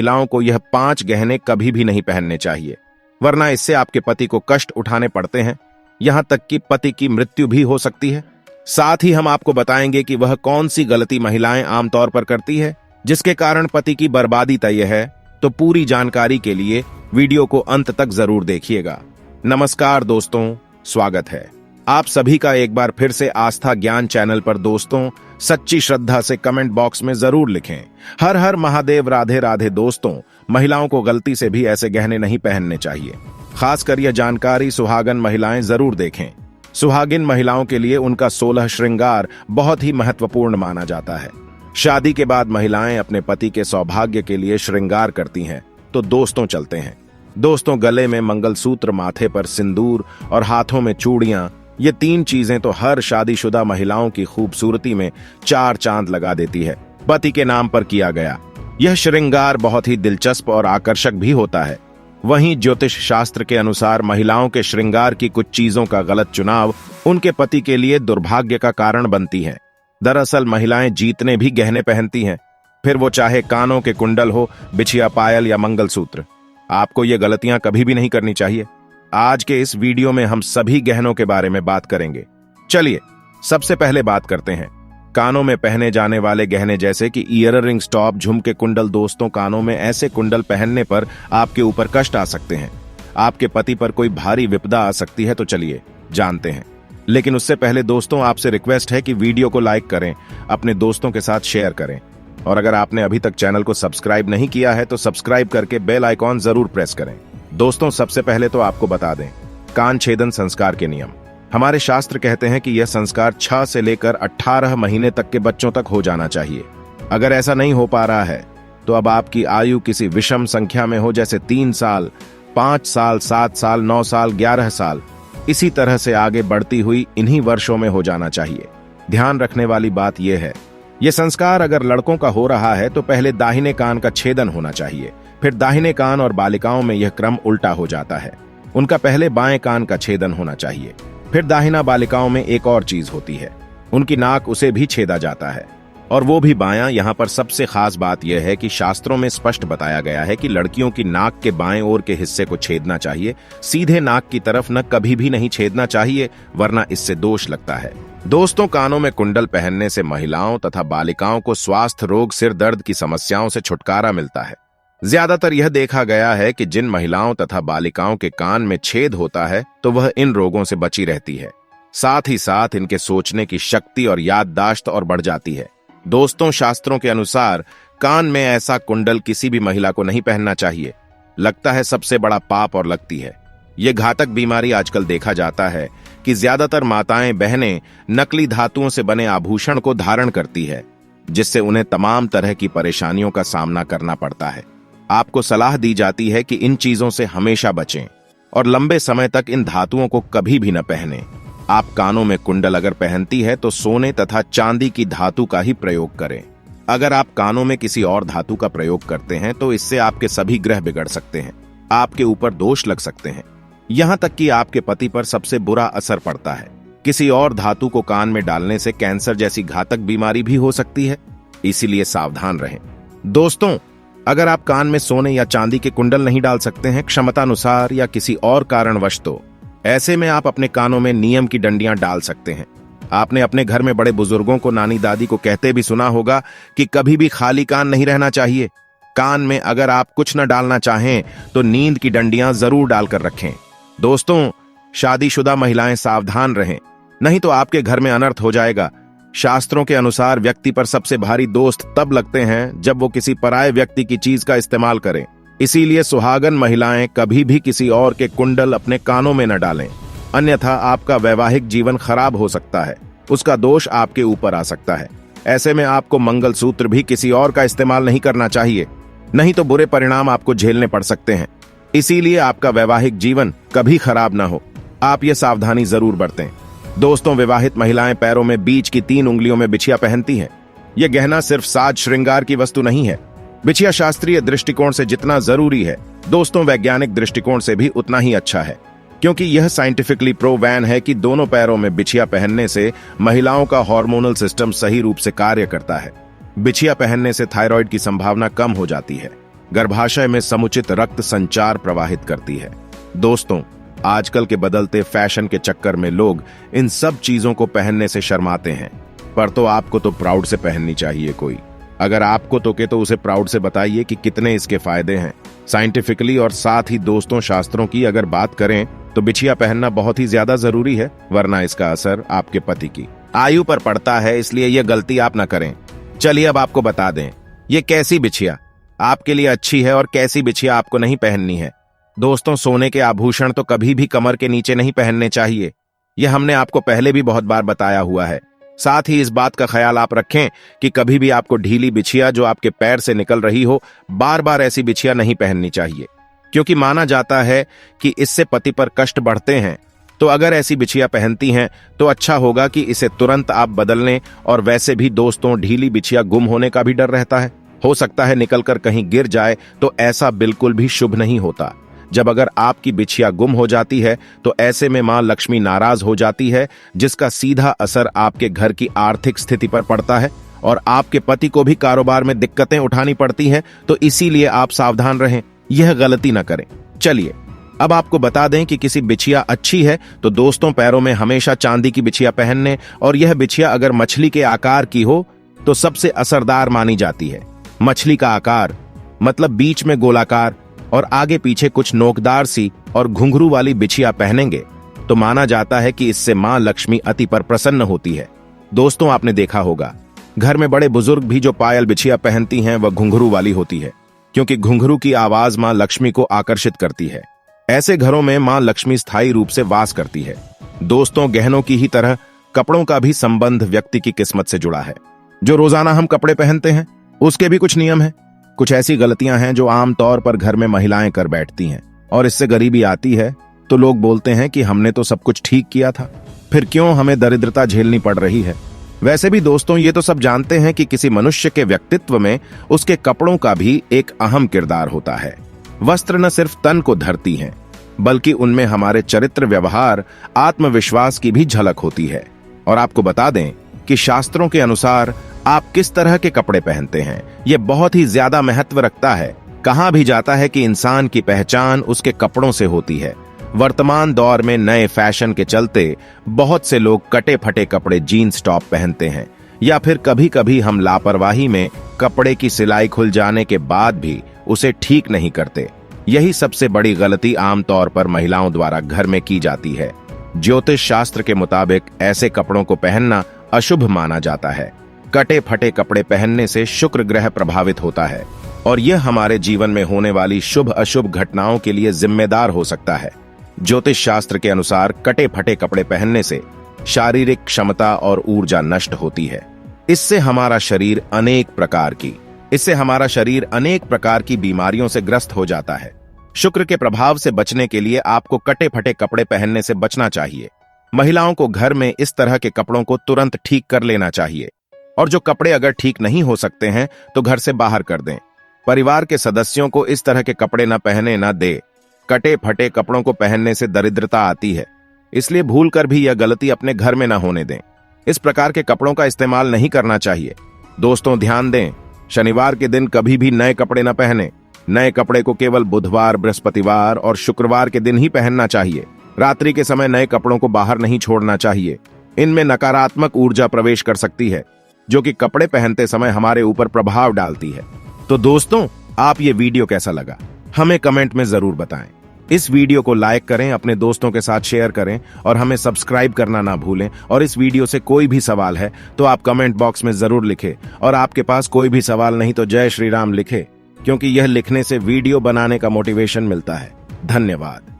महिलाओं को यह 5 गहने कभी भी नहीं पहनने चाहिए, वरना इससे आपके पति को कष्ट उठाने पड़ते हैं, यहां तक कि पति की मृत्यु भी हो सकती है। साथ ही हम आपको बताएंगे कि वह कौन सी गलती महिलाएं आमतौर पर करती है जिसके कारण पति की बर्बादी तय है। तो पूरी जानकारी के लिए वीडियो को अंत तक जरूर देखिएगा। नमस्कार दोस्तों, स्वागत है आप सभी का एक बार फिर से आस्था ज्ञान चैनल पर। दोस्तों, सच्ची श्रद्धा से कमेंट बॉक्स में जरूर लिखें, हर हर महादेव, राधे राधे। दोस्तों, महिलाओं को गलती से भी ऐसे गहने नहीं पहनने चाहिए। खासकर यह जानकारी सुहागन महिलाएं जरूर देखें। सुहागिन महिलाओं के लिए उनका 16 श्रृंगार बहुत ही महत्वपूर्ण माना जाता है। शादी के बाद महिलाएं अपने पति के सौभाग्य के लिए श्रृंगार करती हैं। तो दोस्तों चलते हैं। दोस्तों, गले में मंगलसूत्र, माथे पर सिंदूर और हाथों में चूड़ियां, ये 3 चीजें तो हर शादीशुदा महिलाओं की खूबसूरती में 4 चांद लगा देती है। पति के नाम पर किया गया यह श्रृंगार बहुत ही दिलचस्प और आकर्षक भी होता है। वहीं ज्योतिष शास्त्र के अनुसार महिलाओं के श्रृंगार की कुछ चीजों का गलत चुनाव उनके पति के लिए दुर्भाग्य का कारण बनती है। दरअसल महिलाएं जीतने भी गहने पहनती हैं, फिर वो चाहे कानों के कुंडल हो, बिछिया पायल या मंगलसूत्र। आपको ये गलतियां कभी भी नहीं करनी चाहिए। आज के इस वीडियो में हम सभी गहनों के बारे में बात करेंगे। चलिए सबसे पहले बात करते हैं कानों में पहने जाने वाले गहने, जैसे कि ईयर रिंग्स, टॉप, झुमके, कुंडल। दोस्तों, कानों में ऐसे कुंडल पहनने पर आपके ऊपर कष्ट आ सकते हैं, आपके पति पर कोई भारी विपदा आ सकती है। तो चलिए जानते हैं। लेकिन उससे पहले दोस्तों, आपसे रिक्वेस्ट है कि वीडियो को लाइक करें, अपने दोस्तों के साथ शेयर करें, और अगर आपने अभी तक चैनल को सब्सक्राइब नहीं किया है तो सब्सक्राइब करके बेल आइकॉन जरूर प्रेस करें। दोस्तों, सबसे पहले तो आपको बता दें कान छेदन संस्कार के नियम। हमारे शास्त्र कहते हैं कि यह संस्कार 6 से लेकर 18 महीने तक के बच्चों तक हो जाना चाहिए। अगर ऐसा नहीं हो पा रहा है तो अब आपकी आयु किसी विषम संख्या में हो, जैसे 3 साल, 5 साल, 7 साल, 9 साल, 11 साल, इसी तरह से आगे बढ़ती हुई इन्हीं वर्षों में हो जाना चाहिए। ध्यान रखने वाली बात यह है, यह संस्कार अगर लड़कों का हो रहा है तो पहले दाहिने कान का छेदन होना चाहिए, फिर दाहिने कान, और बालिकाओं में यह क्रम उल्टा हो जाता है। उनका पहले बाएं कान का छेदन होना चाहिए, फिर दाहिना। बालिकाओं में एक और चीज होती है, उनकी नाक, उसे भी छेदा जाता है, और वो भी बायां। यहाँ पर सबसे खास बात यह है कि शास्त्रों में स्पष्ट बताया गया है कि लड़कियों की नाक के बाएं ओर के हिस्से को छेदना चाहिए, सीधे नाक की तरफ न कभी भी नहीं छेदना चाहिए, वरना इससे दोष लगता है। दोस्तों, कानों में कुंडल पहनने से महिलाओं तथा बालिकाओं को स्वास्थ्य रोग, सिर दर्द की समस्याओं से छुटकारा मिलता है। ज्यादातर यह देखा गया है कि जिन महिलाओं तथा बालिकाओं के कान में छेद होता है तो वह इन रोगों से बची रहती है। साथ ही साथ इनके सोचने की शक्ति और याददाश्त और बढ़ जाती है। दोस्तों, शास्त्रों के अनुसार कान में ऐसा कुंडल किसी भी महिला को नहीं पहनना चाहिए। लगता है सबसे बड़ा पाप और लगती है ये घातक बीमारी। आजकल देखा जाता है कि ज्यादातर माताएं बहनें नकली धातुओं से बने आभूषण को धारण करती है, जिससे उन्हें तमाम तरह की परेशानियों का सामना करना पड़ता है। आपको सलाह दी जाती है कि इन चीजों से हमेशा बचें और लंबे समय तक इन धातुओं को कभी भी न पहनें। आप कानों में कुंडल अगर पहनती है तो सोने तथा चांदी की धातु का ही प्रयोग करें। अगर आप कानों में किसी और धातु का प्रयोग करते हैं तो इससे आपके सभी ग्रह बिगड़ सकते हैं, आपके ऊपर दोष लग सकते हैं, यहां तक कि आपके पति पर सबसे बुरा असर पड़ता है। किसी और धातु को कान में डालने से कैंसर जैसी घातक बीमारी भी हो सकती है, इसीलिए सावधान रहें। दोस्तों, अगर आप कान में सोने या चांदी के कुंडल नहीं डाल सकते हैं क्षमतानुसार या किसी और कारणवश, तो ऐसे में आप अपने कानों में नियम की डंडियां डाल सकते हैं। आपने अपने घर में बड़े बुजुर्गों को, नानी दादी को कहते भी सुना होगा कि कभी भी खाली कान नहीं रहना चाहिए। कान में अगर आप कुछ न डालना चाहें तो नींद की डंडियां जरूर डालकर रखें। दोस्तों, शादीशुदा महिलाएं सावधान रहें, नहीं तो आपके घर में अनर्थ हो जाएगा। शास्त्रों के अनुसार व्यक्ति पर सबसे भारी दोस्त तब लगते हैं जब वो किसी पराये व्यक्ति की चीज का इस्तेमाल करें। इसीलिए सुहागन महिलाएं कभी भी किसी और के कुंडल अपने कानों में न डालें, अन्यथा आपका वैवाहिक जीवन खराब हो सकता है, उसका दोष आपके ऊपर आ सकता है। ऐसे में आपको मंगलसूत्र भी किसी और का इस्तेमाल नहीं करना चाहिए, नहीं तो बुरे परिणाम आपको झेलने पड़ सकते हैं। इसीलिए आपका वैवाहिक जीवन कभी खराब ना हो, आप ये सावधानी जरूर बरतें। दोस्तों, विवाहित महिलाएं पैरों में बीच की 3 उंगलियों में बिछिया पहनती हैं। यह गहना सिर्फ साज श्रृंगार की वस्तु नहीं है। बिछिया शास्त्रीय दृष्टिकोण से जितना जरूरी है, दोस्तों वैज्ञानिक दृष्टिकोण से भी उतना ही अच्छा है, क्योंकि यह साइंटिफिकली प्रूवन है कि दोनों पैरों में बिछिया पहनने से महिलाओं का हार्मोनल सिस्टम सही रूप से कार्य करता है। बिछिया पहनने से थायराइड की संभावना कम हो जाती है। गर्भाशय में समुचित रक्त संचार प्रवाहित करती है। दोस्तों, आजकल के बदलते फैशन के चक्कर में लोग इन सब चीजों को पहनने से शर्माते हैं, पर तो आपको तो प्राउड से पहननी चाहिए। कोई अगर आपको टोके तो उसे प्राउड से बताइए कि कितने इसके फायदे हैं साइंटिफिकली। और साथ ही दोस्तों, शास्त्रों की अगर बात करें तो बिछिया पहनना बहुत ही ज्यादा जरूरी है, वरना इसका असर आपके पति की आयु पर पड़ता है। इसलिए यह गलती आप ना करें। चलिए अब आपको बता दें ये कैसी बिछिया आपके लिए अच्छी है और कैसी बिछिया आपको नहीं पहननी है। दोस्तों, सोने के आभूषण तो कभी भी कमर के नीचे नहीं पहनने चाहिए। यह हमने आपको पहले भी बहुत बार बताया हुआ है। साथ ही इस बात का ख्याल आप रखें कि कभी भी आपको ढीली बिछिया जो आपके पैर से निकल रही हो, बार बार ऐसी बिछिया नहीं पहननी चाहिए, क्योंकि माना जाता है कि इससे पति पर कष्ट बढ़ते हैं। तो अगर ऐसी बिछिया पहनती हैं तो अच्छा होगा कि इसे तुरंत आप बदल लें। और वैसे भी दोस्तों, ढीली बिछिया गुम होने का भी डर रहता है, हो सकता है निकलकर कहीं गिर जाए, तो ऐसा बिल्कुल भी शुभ नहीं होता। जब अगर आपकी बिछिया गुम हो जाती है तो ऐसे में मां लक्ष्मी नाराज हो जाती है, जिसका सीधा असर आपके घर की आर्थिक स्थिति पर पड़ता है और आपके पति को भी कारोबार में दिक्कतें उठानी पड़ती हैं। तो इसीलिए आप सावधान रहें, यह गलती न करें। चलिए अब आपको बता दें कि किसी बिछिया अच्छी है तो दोस्तों, पैरों में हमेशा चांदी की बिछिया पहनने, और यह बिछिया अगर मछली के आकार की हो तो सबसे असरदार मानी जाती है। मछली का आकार मतलब बीच में गोलाकार और आगे पीछे कुछ नोकदार सी और घुंघरू वाली बिछिया पहनेंगे तो माना जाता है कि इससे मां लक्ष्मी अति पर प्रसन्न होती है। दोस्तों, आपने देखा होगा घर में बड़े बुजुर्ग भी जो पायल बिछिया पहनती हैं वह घुंघरू वाली होती है, क्योंकि घुंघरू की आवाज मां लक्ष्मी को आकर्षित करती है। ऐसे घरों में मां लक्ष्मी स्थायी रूप से वास करती है। दोस्तों, गहनों की ही तरह कपड़ों का भी संबंध व्यक्ति की किस्मत से जुड़ा है। जो रोजाना हम कपड़े पहनते हैं उसके भी कुछ नियम हैं। कुछ ऐसी गलतियां हैं जो आमतौर पर घर में महिलाएं कर बैठती हैं और इससे गरीबी आती है तो लोग बोलते हैं कि हमने तो सब कुछ ठीक किया था, फिर क्यों हमें दरिद्रता झेलनी पड़ रही है। वैसे भी दोस्तों, ये तो सब जानते हैं कि किसी मनुष्य के व्यक्तित्व में उसके कपड़ों का भी एक अहम किरदार होता है। वस्त्र न सिर्फ तन को धरती हैं, बल्कि उनमें हमारे चरित्र, व्यवहार, आत्मविश्वास की भी झलक होती है। और आपको बता दें कि शास्त्रों के अनुसार आप किस तरह के कपड़े पहनते हैं यह बहुत ही ज्यादा महत्व रखता है। कहा भी जाता है कि इंसान की पहचान उसके कपड़ों से होती है। वर्तमान दौर में नए फैशन के चलते बहुत से लोग कटे फटे कपड़े, जीन्स टॉप पहनते हैं, या फिर कभी कभी हम लापरवाही में कपड़े की सिलाई खुल जाने के बाद भी उसे ठीक नहीं करते। यही सबसे बड़ी गलती आमतौर पर महिलाओं द्वारा घर में की जाती है। ज्योतिष शास्त्र के मुताबिक ऐसे कपड़ों को पहनना अशुभ माना जाता है। कटे फटे कपड़े पहनने से शुक्र ग्रह प्रभावित होता है और यह हमारे जीवन में होने वाली शुभ अशुभ घटनाओं के लिए जिम्मेदार हो सकता है। ज्योतिष शास्त्र के अनुसार कटे फटे कपड़े पहनने से शारीरिक क्षमता और ऊर्जा नष्ट होती है। इससे हमारा शरीर अनेक प्रकार की बीमारियों से ग्रस्त हो जाता है। शुक्र के प्रभाव से बचने के लिए आपको कटे फटे कपड़े पहनने से बचना चाहिए। महिलाओं को घर में इस तरह के कपड़ों को तुरंत ठीक कर लेना चाहिए, और जो कपड़े अगर ठीक नहीं हो सकते हैं तो घर से बाहर कर दें। परिवार के सदस्यों को इस तरह के कपड़े न पहने न दे। कटे फटे कपड़ों को पहनने से दरिद्रता आती है, इसलिए भूलकर भी यह गलती अपने घर में न होने दें। इस प्रकार के कपड़ों का इस्तेमाल नहीं करना चाहिए। दोस्तों, ध्यान दें, शनिवार के दिन कभी भी नए कपड़े न पहने। नए कपड़े को केवल बुधवार, बृहस्पतिवार और शुक्रवार के दिन ही पहनना चाहिए। रात्रि के समय नए कपड़ों को बाहर नहीं छोड़ना चाहिए। इनमें नकारात्मक ऊर्जा प्रवेश कर सकती है, जो कि कपड़े पहनते समय हमारे ऊपर प्रभाव डालती है। तो दोस्तों, आप ये वीडियो कैसा लगा हमें कमेंट में जरूर बताएं। इस वीडियो को लाइक करें, अपने दोस्तों के साथ शेयर करें और हमें सब्सक्राइब करना ना भूलें। और इस वीडियो से कोई भी सवाल है तो आप कमेंट बॉक्स में जरूर लिखें, और आपके पास कोई भी सवाल नहीं तो जय श्री राम लिखें, क्योंकि यह लिखने से वीडियो बनाने का मोटिवेशन मिलता है। धन्यवाद।